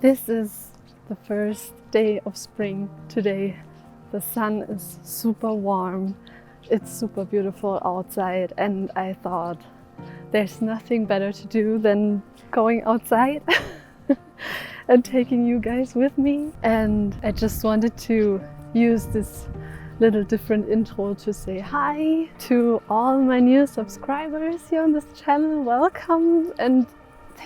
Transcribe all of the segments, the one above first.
This is the first day of spring today. The sun is super warm. It's super beautiful outside, and I thought there's nothing better to do than going outside and taking you guys with me. And I just wanted to use this little different intro to say hi to all my new subscribers here on this channel. Welcome and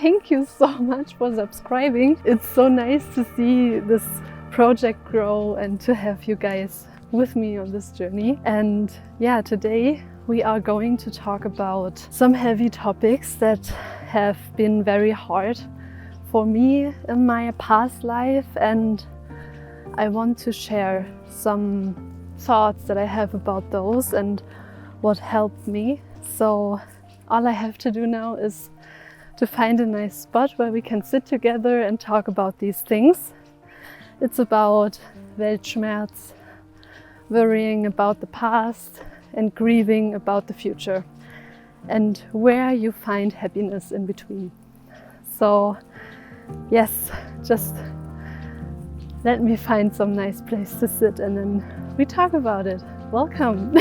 thank you so much for subscribing. It's so nice to see this project grow and to have you guys with me on this journey. And yeah, today we are going to talk about some heavy topics that have been very hard for me in my past life, and I want to share some thoughts that I have about those and what helped me. So all I have to do now is to find a nice spot where we can sit together and talk about these things. It's about Weltschmerz, worrying about the past and grieving about the future, and where you find happiness in between. So yes, just let me find some nice place to sit and then we talk about it. Welcome!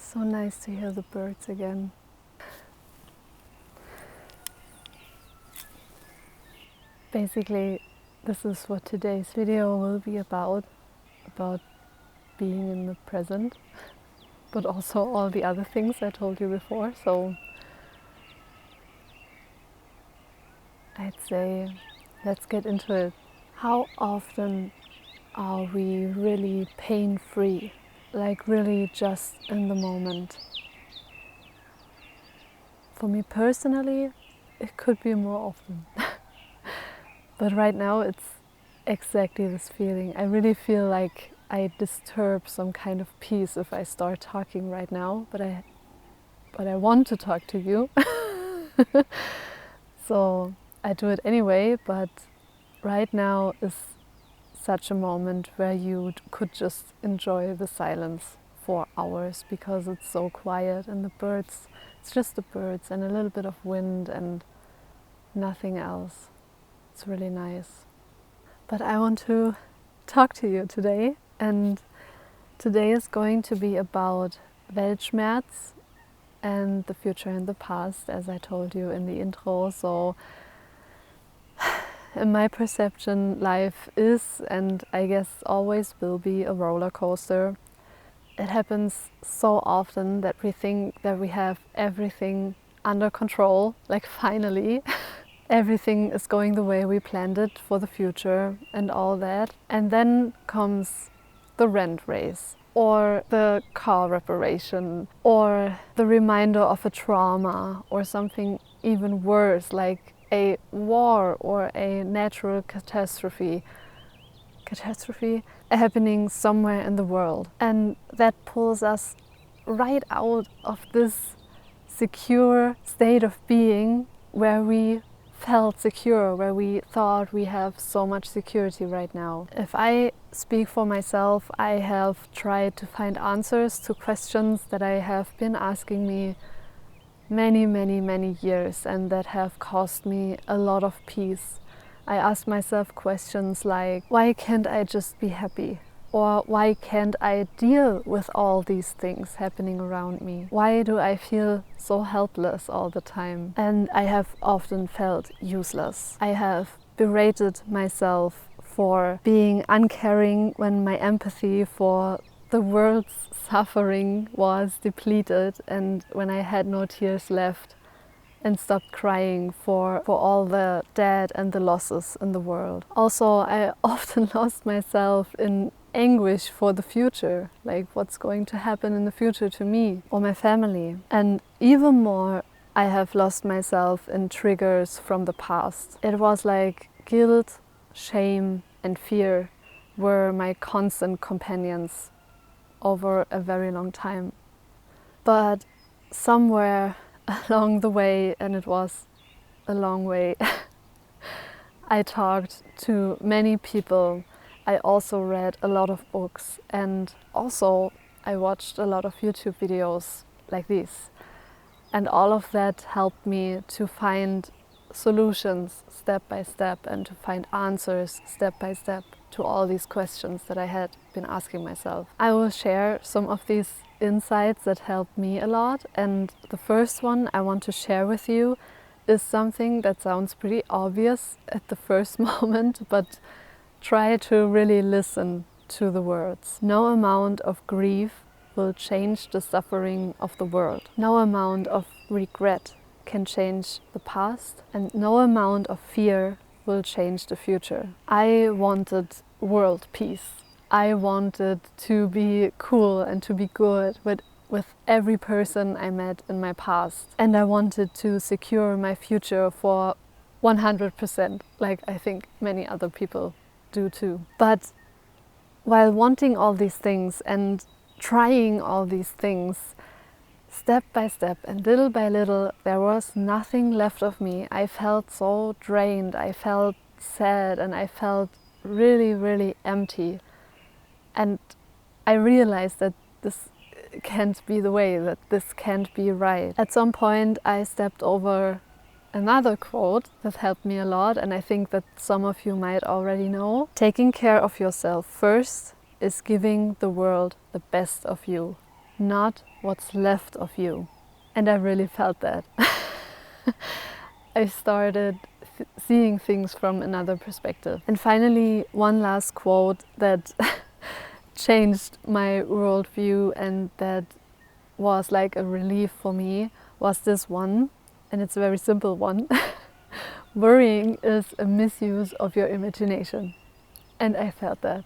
So nice to hear the birds again. Basically, this is what today's video will be about being in the present, but also all the other things I told you before. So I'd say let's get into it. How often are we really pain-free? Like really just in the moment? For me personally, it could be more often. But right now it's exactly this feeling. I really feel like I disturb some kind of peace if I start talking right now, but I want to talk to you. So I do it anyway, but right now is such a moment where you could just enjoy the silence for hours because it's so quiet, and the birds, it's just the birds and a little bit of wind and nothing else. It's really nice. But I want to talk to you today, and today is going to be about Weltschmerz and the future and the past, as I told you in the intro. So in my perception, life is, and I guess always will be, a roller coaster. It happens so often that we think that we have everything under control, like finally everything is going the way we planned it for the future and all that. And then comes the rent raise, or the car reparation, or the reminder of a trauma, or something even worse like a war or a natural catastrophe happening somewhere in the world. And that pulls us right out of this secure state of being where we felt secure, where we thought we have so much security right now. If I speak for myself, I have tried to find answers to questions that I have been asking me many years, and that have cost me a lot of peace. I ask myself questions like, why can't I just be happy? Or why can't I deal with all these things happening around me? Why do I feel so helpless all the time? And I have often felt useless. I have berated myself for being uncaring when my empathy for the world's suffering was depleted and when I had no tears left and stopped crying for all the dead and the losses in the world. Also, I often lost myself in anguish for the future, like what's going to happen in the future to me or my family. And even more, I have lost myself in triggers from the past. It was like guilt, shame and fear were my constant companions over a very long time. But somewhere along the way, and it was a long way, I talked to many people. I also read a lot of books and also I watched a lot of YouTube videos like this. And all of that helped me to find solutions step by step and to find answers step by step to all these questions that I had been asking myself. I will share some of these insights that helped me a lot, and the first one I want to share with you is something that sounds pretty obvious at the first moment, but try to really listen to the words. No amount of grief will change the suffering of the world. No amount of regret can change the past, and no amount of fear will change the future. I wanted world peace. I wanted to be cool and to be good with every person I met in my past. And I wanted to secure my future for 100%, like I think many other people do too. But while wanting all these things and trying all these things, step by step and little by little, there was nothing left of me. I felt so drained, I felt sad, and I felt really, really empty. And I realized that this can't be the way, that this can't be right. At some point I stepped over another quote that helped me a lot, and I think that some of you might already know. Taking care of yourself first is giving the world the best of you, not what's left of you. And I really felt that. I started seeing things from another perspective. And finally, one last quote that changed my worldview and that was like a relief for me was this one, and it's a very simple one. Worrying is a misuse of your imagination. And I felt that.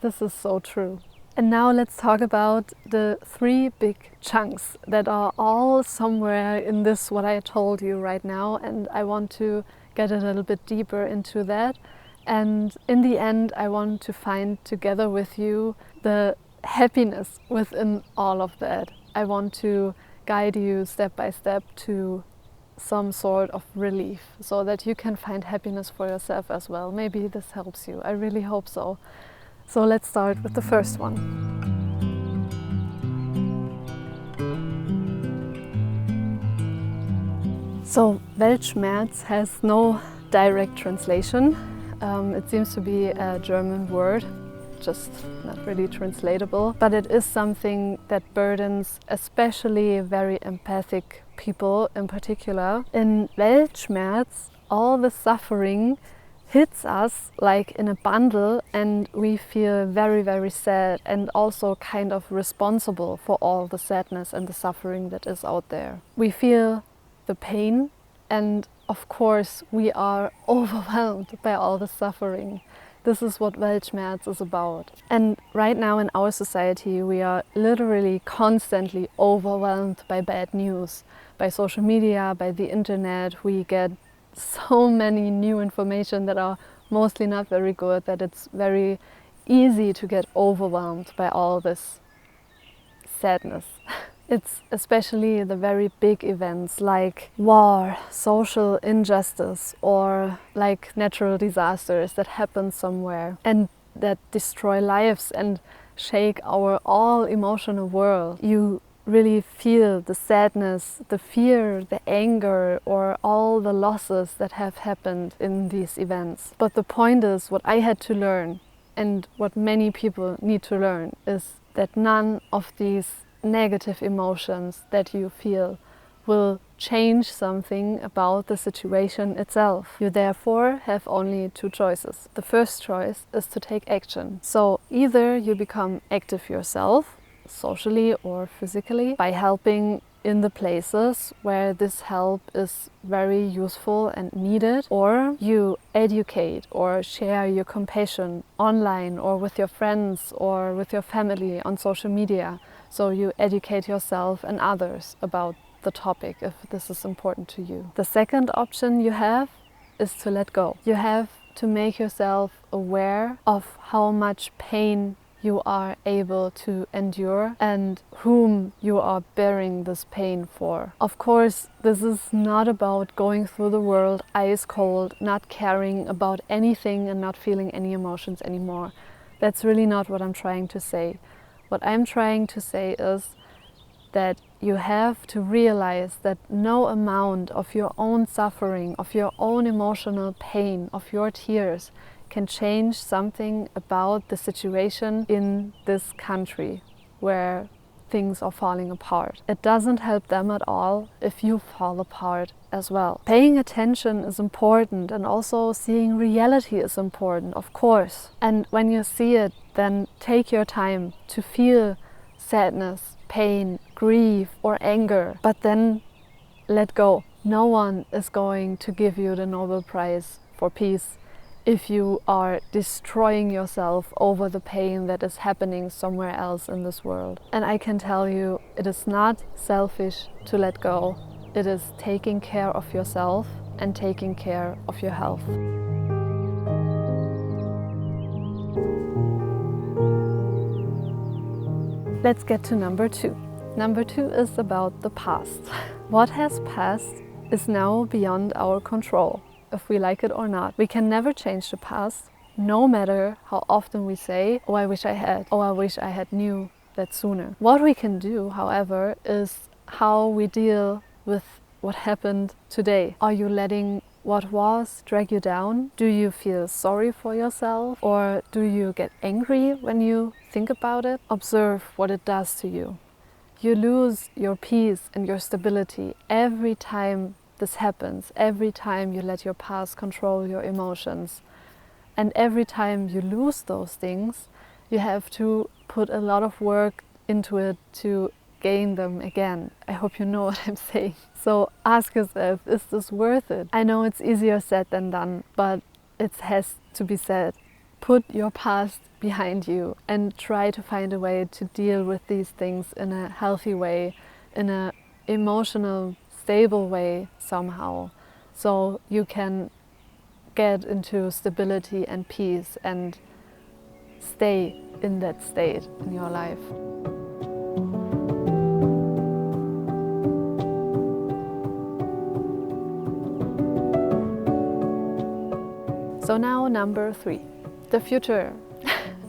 This is so true. And now let's talk about the 3 big chunks that are all somewhere in this what I told you right now, and I want to get a little bit deeper into that. And in the end, I want to find together with you the happiness within all of that. I want to guide you step by step to some sort of relief so that you can find happiness for yourself as well. Maybe this helps you. I really hope so. So let's start with the first one. So Weltschmerz has no direct translation. It seems to be a German word, just not really translatable, but it is something that burdens especially very empathic people in particular. In Weltschmerz, all the suffering hits us like in a bundle, and we feel very, very sad and also kind of responsible for all the sadness and the suffering that is out there. We feel the pain, and of course we are overwhelmed by all the suffering. This is what Weltschmerz is about. And right now in our society we are literally constantly overwhelmed by bad news, by social media, by the internet. We get so many new information that are mostly not very good, that it's very easy to get overwhelmed by all this sadness. It's especially the very big events like war, social injustice, or like natural disasters that happen somewhere and that destroy lives and shake our all emotional world. You really feel the sadness, the fear, the anger, or all the losses that have happened in these events. But the point is, what I had to learn, and what many people need to learn, is that none of these negative emotions that you feel will change something about the situation itself. You therefore have only two choices. The first choice is to take action. So either you become active yourself, socially or physically, by helping in the places where this help is very useful and needed, or you educate or share your compassion online or with your friends or with your family on social media. So you educate yourself and others about the topic if this is important to you. The second option you have is to let go. You have to make yourself aware of how much pain you are able to endure and whom you are bearing this pain for. Of course, this is not about going through the world ice cold, not caring about anything and not feeling any emotions anymore. That's really not what I'm trying to say. What I'm trying to say is that you have to realize that no amount of your own suffering, of your own emotional pain, of your tears can change something about the situation in this country where things are falling apart. It doesn't help them at all if you fall apart as well. Paying attention is important, and also seeing reality is important, of course. And when you see it, then take your time to feel sadness, pain, grief or anger, but then let go. No one is going to give you the Nobel Prize for peace if you are destroying yourself over the pain that is happening somewhere else in this world. And I can tell you, it is not selfish to let go. It is taking care of yourself and taking care of your health. Let's get to number two. Number two is about the past. What has passed is now beyond our control. If we like it or not. We can never change the past, no matter how often we say, oh, I wish I had, oh, I wish I had knew that sooner. What we can do, however, is how we deal with what happened today. Are you letting what was drag you down? Do you feel sorry for yourself? Or do you get angry when you think about it? Observe what it does to you. You lose your peace and your stability every time this happens, every time you let your past control your emotions. And every time you lose those things, you have to put a lot of work into it to gain them again. I hope you know what I'm saying. So ask yourself, is this worth it? I know it's easier said than done, but it has to be said. Put your past behind you and try to find a way to deal with these things in a healthy way, in an emotional, stable way somehow, so you can get into stability and peace and stay in that state in your life. So now number three, the future.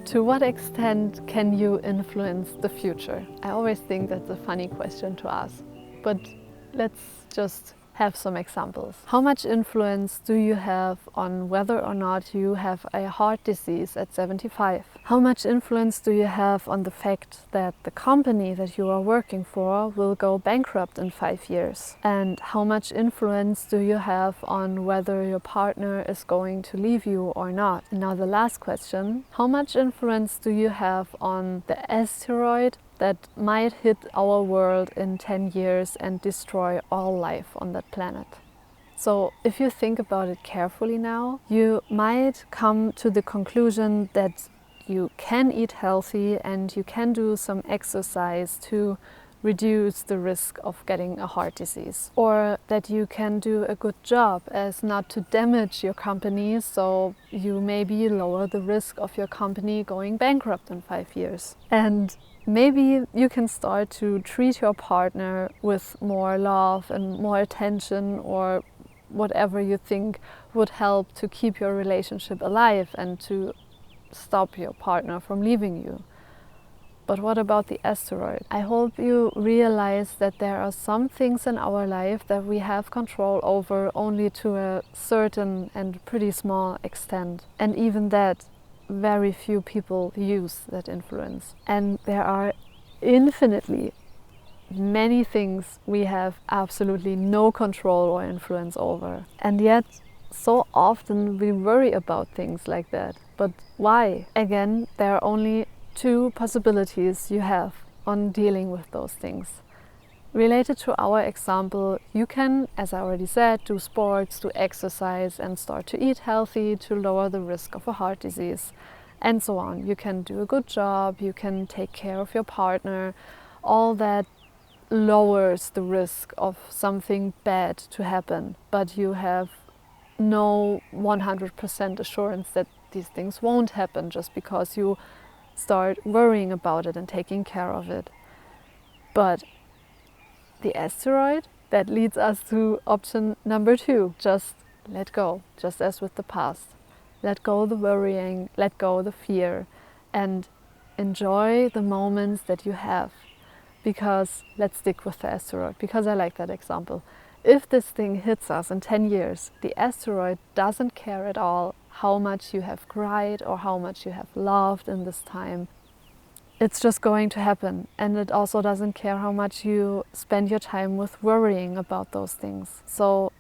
To what extent can you influence the future? I always think that's a funny question to ask, but let's just have some examples. How much influence do you have on whether or not you have a heart disease at 75? How much influence do you have on the fact that the company that you are working for will go bankrupt in 5 years? And how much influence do you have on whether your partner is going to leave you or not? And now the last question, how much influence do you have on the asteroid that might hit our world in 10 years and destroy all life on that planet? So if you think about it carefully now, you might come to the conclusion that you can eat healthy and you can do some exercise to reduce the risk of getting a heart disease, or that you can do a good job as not to damage your company, so you maybe lower the risk of your company going bankrupt in 5 years. And maybe you can start to treat your partner with more love and more attention, or whatever you think would help to keep your relationship alive and to stop your partner from leaving you. But what about the asteroid? I hope you realize that there are some things in our life that we have control over only to a certain and pretty small extent. And even that, very few people use that influence. And there are infinitely many things we have absolutely no control or influence over. And yet, so often we worry about things like that. But why? Again, there are only two possibilities you have on dealing with those things. Related to our example, you can, as I already said, do sports, do exercise, and start to eat healthy to lower the risk of a heart disease, and so on. You can do a good job, you can take care of your partner. All that lowers the risk of something bad to happen, but you have no 100% assurance that these things won't happen just because you start worrying about it and taking care of it. But the asteroid, that leads us to option number 2. Just let go, just as with the past. Let go the worrying, let go the fear, and enjoy the moments that you have. Because, let's stick with the asteroid, because I like that example. If this thing hits us in 10 years, the asteroid doesn't care at all how much you have cried or how much you have loved in this time. It's just going to happen, and it also doesn't care how much you spend your time with worrying about those things. So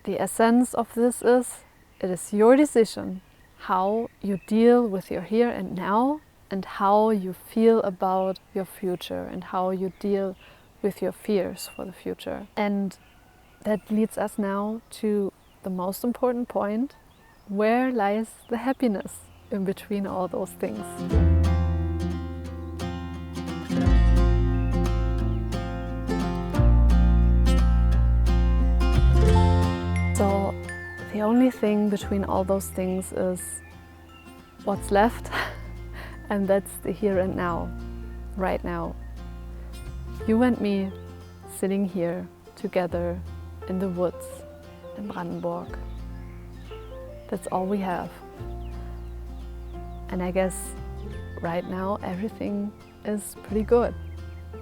the essence of this is, it is your decision how you deal with your here and now, and how you feel about your future, and how you deal with your fears for the future. And that leads us now to the most important point: where lies the happiness in between all those things? So the only thing between all those things is what's left, and that's the here and now, right now. You and me sitting here together in the woods in Brandenburg. That's all we have. And I guess right now everything is pretty good.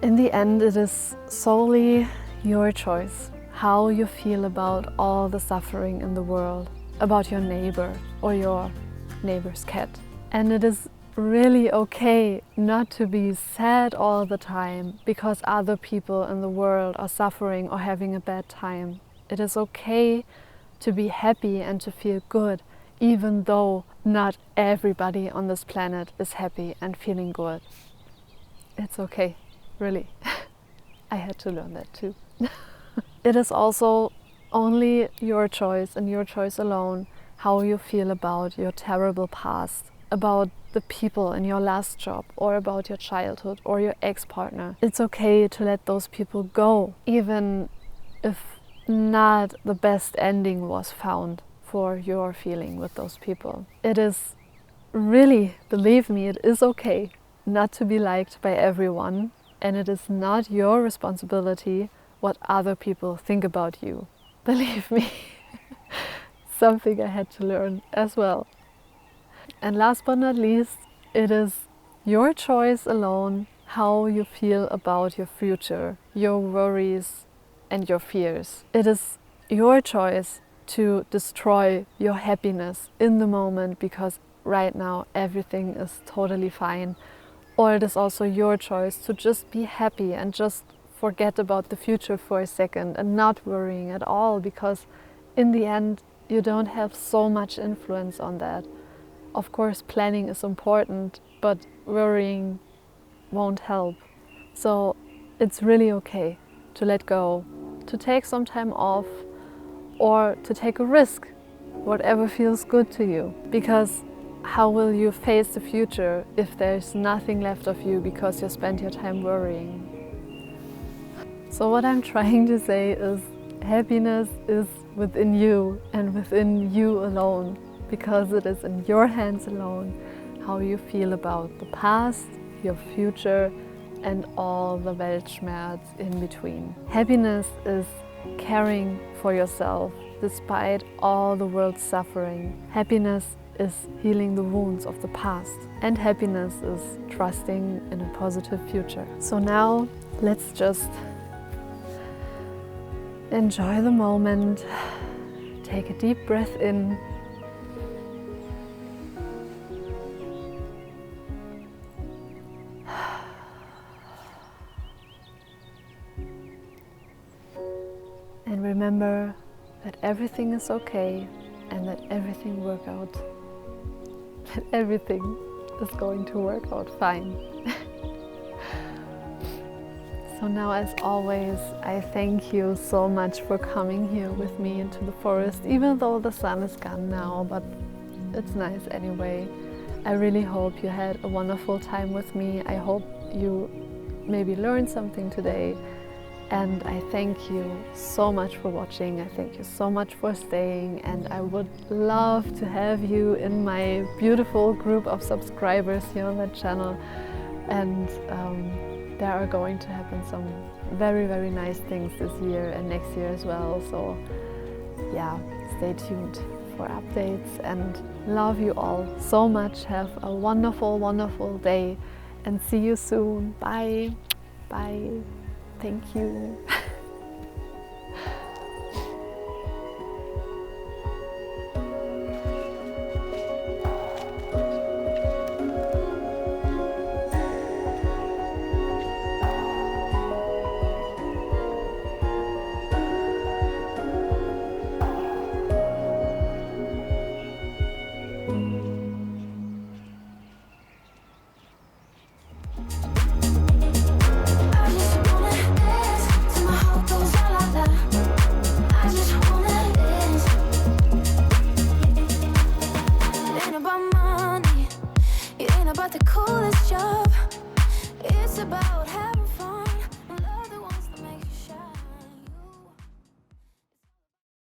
In the end, it is solely your choice how you feel about all the suffering in the world, about your neighbor or your neighbor's cat. And it is really okay not to be sad all the time because other people in the world are suffering or having a bad time. It is okay to be happy and to feel good, even though not everybody on this planet is happy and feeling good. It's okay, really. I had to learn that too. It is also only your choice and your choice alone how you feel about your terrible past, about the people in your last job, or about your childhood or your ex-partner. It's okay to let those people go, even if not the best ending was found for your feeling with those people. It is really, believe me, it is okay not to be liked by everyone, and it is not your responsibility what other people think about you. Believe me, something I had to learn as well. And last but not least, it is your choice alone how you feel about your future, your worries and your fears. It is your choice to destroy your happiness in the moment because right now everything is totally fine. Or it is also your choice to just be happy and just forget about the future for a second and not worrying at all, because in the end you don't have so much influence on that. Of course, planning is important, but worrying won't help. So it's really okay to let go, to take some time off, or to take a risk, whatever feels good to you. Because how will you face the future if there's nothing left of you because you spent your time worrying? So what I'm trying to say is happiness is within you and within you alone, because it is in your hands alone how you feel about the past, your future, and all the Weltschmerz in between. Happiness is caring for yourself despite all the world's suffering. Happiness is healing the wounds of the past, and happiness is trusting in a positive future. So now let's just enjoy the moment, take a deep breath in, And remember that everything is okay and that everything work out. That everything is going to work out fine. So now, as always, I thank you so much for coming here with me into the forest, even though the sun is gone now, but it's nice anyway. I really hope you had a wonderful time with me. I hope you maybe learned something today. And I thank you so much for watching. I thank you so much for staying. And I would love to have you in my beautiful group of subscribers here on the channel. And there are going to happen some very, very nice things this year and next year as well. So yeah, stay tuned for updates, and love you all so much. Have a wonderful, wonderful day and see you soon. Bye. Bye. Thank you.